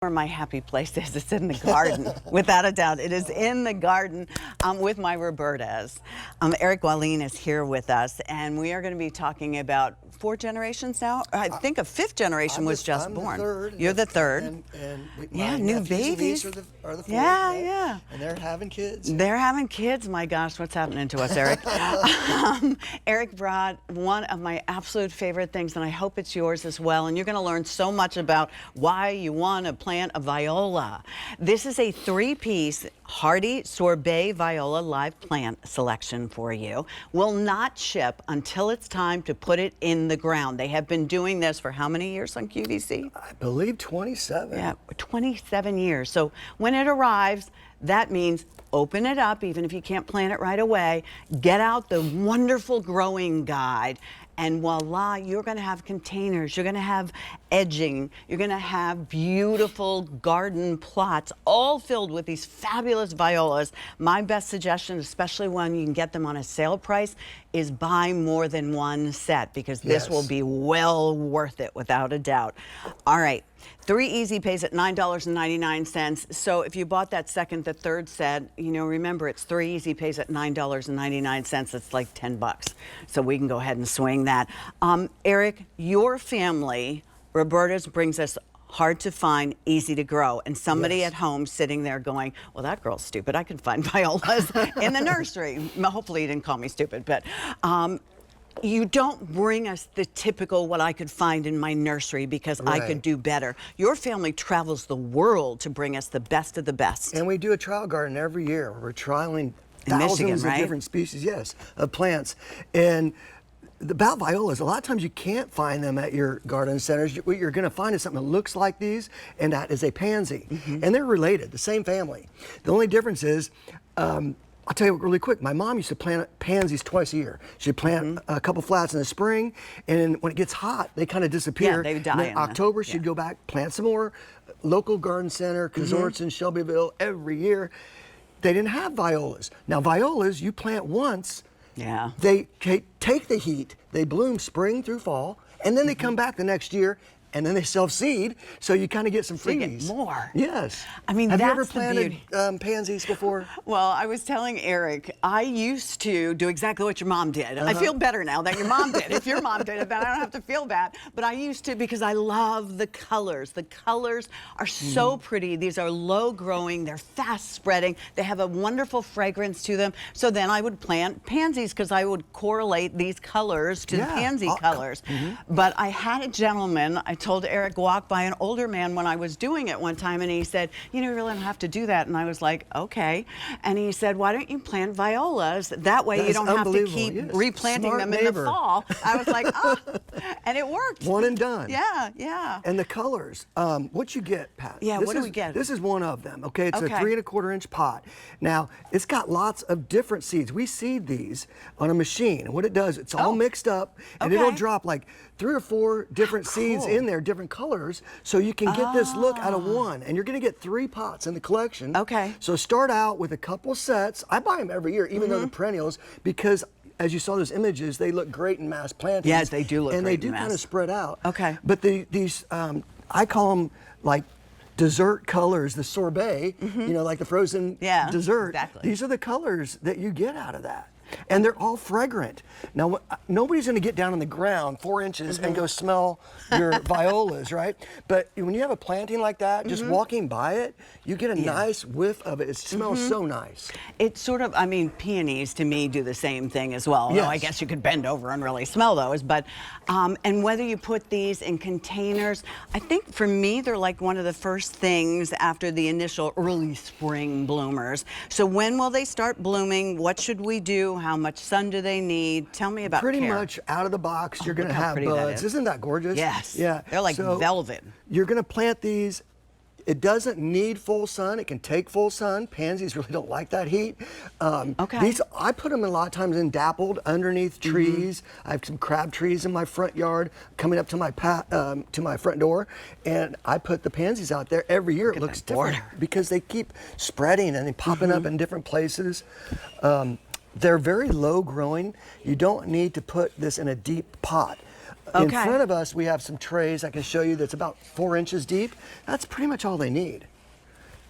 Where my happy place is, it's in the garden. Without a doubt, it is in the garden with my Roberta's. Eric Wallin is here with us, and we are going to be talking about 4 generations now. I think a 5th generation was just I'm born. The third, You're the third. And yeah, my new babies babies. are the fourth. Yeah. And they're having kids. They're having kids. My gosh, what's happening to us, Eric? Eric brought one of my absolute favorite things, and I hope it's yours as well. And you're going to learn so much about why you want to plant a viola. This is a 3-piece hardy Sorbet Viola live plant selection for you. Will not ship until it's time to put it in the ground. They have been doing this for how many years on QVC? I believe 27. Yeah, 27 years. So when it arrives, that means open it up, even if you can't plant it right away. Get out the wonderful growing guide, and voila, you're going to have containers, you're going to have edging, you're going to have beautiful garden plots, all filled with these fabulous violas. My best suggestion, especially when you can get them on a sale price, is buy more than one set, because this will be well worth it, without a doubt. All right. 3 easy pays at $9.99. So if you bought that second, the third set, you know, remember it's 3 easy pays at $9.99. It's like 10 bucks. So we can go ahead and swing that. Eric, your family, Roberta's, brings us hard to find, easy to grow. And somebody at home sitting there going, well, that girl's stupid. I can find violas in the nursery. Hopefully you didn't call me stupid, but you don't bring us the typical what I could find in my nursery because I could do better. Your family travels the world to bring us the best of the best. And we do a trial garden every year. We're trialing in Michigan, thousands of different species, of plants. And about violas, a lot of times you can't find them at your garden centers. What you're going to find is something that looks like these, and that is a pansy. And they're related, the same family. The only difference is, I'll tell you really quick, my mom used to plant pansies twice a year. She'd plant a couple flats in the spring, and when it gets hot, they kind of disappear. Yeah, they die. In October, she'd go back, plant some more. Local garden center, Consorts in Shelbyville, every year. They didn't have violas. Now, violas, you plant once, they take the heat, they bloom spring through fall, and then they come back the next year, and then they self-seed, so you kind of get some freebies. You get more. Yes. I mean, have that's you ever the beauty. planted pansies before? Well, I was telling Eric, I used to do exactly what your mom did. I feel better now that your mom did. If your mom did it, then I don't have to feel bad. But I used to, because I love the colors. The colors are so pretty. These are low growing, they're fast spreading, they have a wonderful fragrance to them. So then I would plant pansies because I would correlate these colors to the pansy colors. But I had a gentleman, I told Eric, walk by an older man when I was doing it one time, and he said, you know, you really don't have to do that. And I was like, okay. And he said, why don't you plant violas? That way you don't have to keep replanting them in the fall. I was like, oh, and it worked. One and done. Yeah. And the colors, what you get, Pat? Yeah, what do we get? This is one of them, okay? It's a 3 1/4 inch pot. Now, it's got lots of different seeds. We seed these on a machine, and what it does, it's all mixed up, and it'll drop like 3 or 4 different seeds in there, different colors, so you can get this look out of one. And you're gonna get 3 pots in the collection. So start out with a couple sets. I buy them every year, even though they're perennials, because as you saw those images, they look great in mass plantings. Yes, they do look great in mass. And they do kind of spread out. But these, I call them like dessert colors, the sorbet, you know, like the frozen dessert. These are the colors that you get out of that. And they're all fragrant. Now, nobody's going to get down on the ground 4 inches and go smell your violas, right? But when you have a planting like that, just walking by it, you get a nice whiff of it. It smells so nice. It's sort of, I mean, peonies to me do the same thing as well. I guess you could bend over and really smell those. But, and whether you put these in containers, I think for me, they're like one of the first things after the initial early spring bloomers. So when will they start blooming? What should we do? How much sun do they need? Tell me about Pretty much out of the box, you're going to have buds. Isn't that gorgeous? Yes. Yeah. They're like velvet. You're going to plant these. It doesn't need full sun. It can take full sun. Pansies really don't like that heat. These, I put them a lot of times in dappled underneath trees. I have some crab trees in my front yard coming up to my front door, and I put the pansies out there every year. It looks different because they keep spreading and they popping up in different places. They're very low growing. You don't need to put this in a deep pot. In Okay. front of us, we have some trays I can show you that's about 4 inches deep. That's pretty much all they need.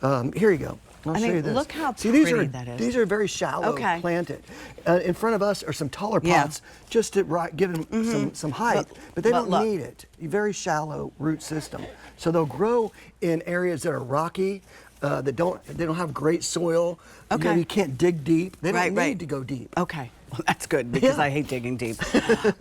Here you go. I'll show you this. Look how See, pretty that is. these are very shallow planted. In front of us are some taller pots just to give them some height, but they don't need it. Very shallow root system. So they'll grow in areas that are rocky, they don't have great soil. Okay. You know, you can't dig deep. They don't need to go deep. Okay. Well, that's good because I hate digging deep.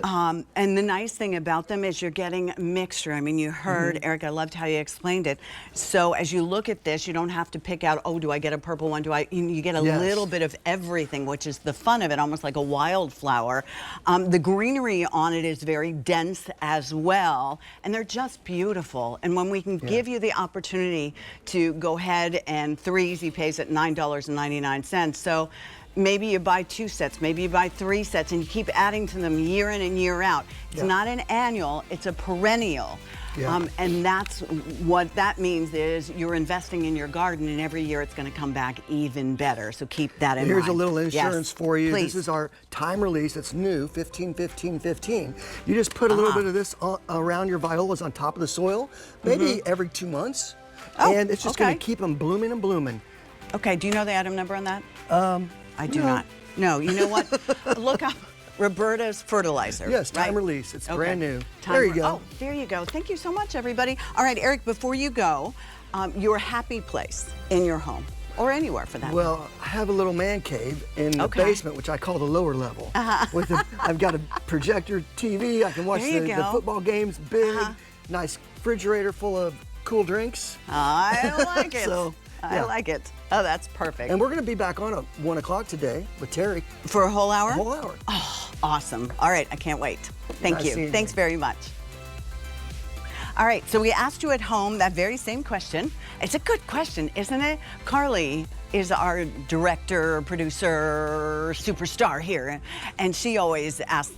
And the nice thing about them is you're getting mixture. I mean, you heard, Eric, I loved how you explained it. So as you look at this, you don't have to pick out, oh, do I get a purple one? You get a little bit of everything, which is the fun of it, almost like a wildflower. The greenery on it is very dense as well, and they're just beautiful. And when we can give you the opportunity to go ahead and 3 easy pays at $9.99. So maybe you buy 2 sets, maybe you buy 3 sets, and you keep adding to them year in and year out. It's not an annual, it's a perennial. And that's what that means is you're investing in your garden, and every year it's going to come back even better. So keep that in mind. Here's a little insurance for you. Please. This is our time release. It's new, 15, 15, 15. You just put a little bit of this around your violas on top of the soil, maybe every 2 months. And it's just going to keep them blooming and blooming. Okay, do you know the item number on that? I do not. No, you know what? Look up Roberta's fertilizer. Yes, time release. It's brand new. There There you go. Oh, there you go. Thank you so much, everybody. All right, Eric, before you go, your happy place in your home, or anywhere for that matter. Well, I have a little man cave in the basement, which I call the lower level. I've got a projector TV. I can watch the football games, big, nice refrigerator full of cool drinks. I like it. So, I like it. Oh, that's perfect. And we're going to be back on at 1 o'clock today with Terry. For a whole hour? A whole hour. Oh, awesome. All right, I can't wait. Thank Nice you. seeing you. Thanks very much. All right, so we asked you at home that very same question. It's a good question, isn't it? Carly is our director, producer, superstar here, and she always asks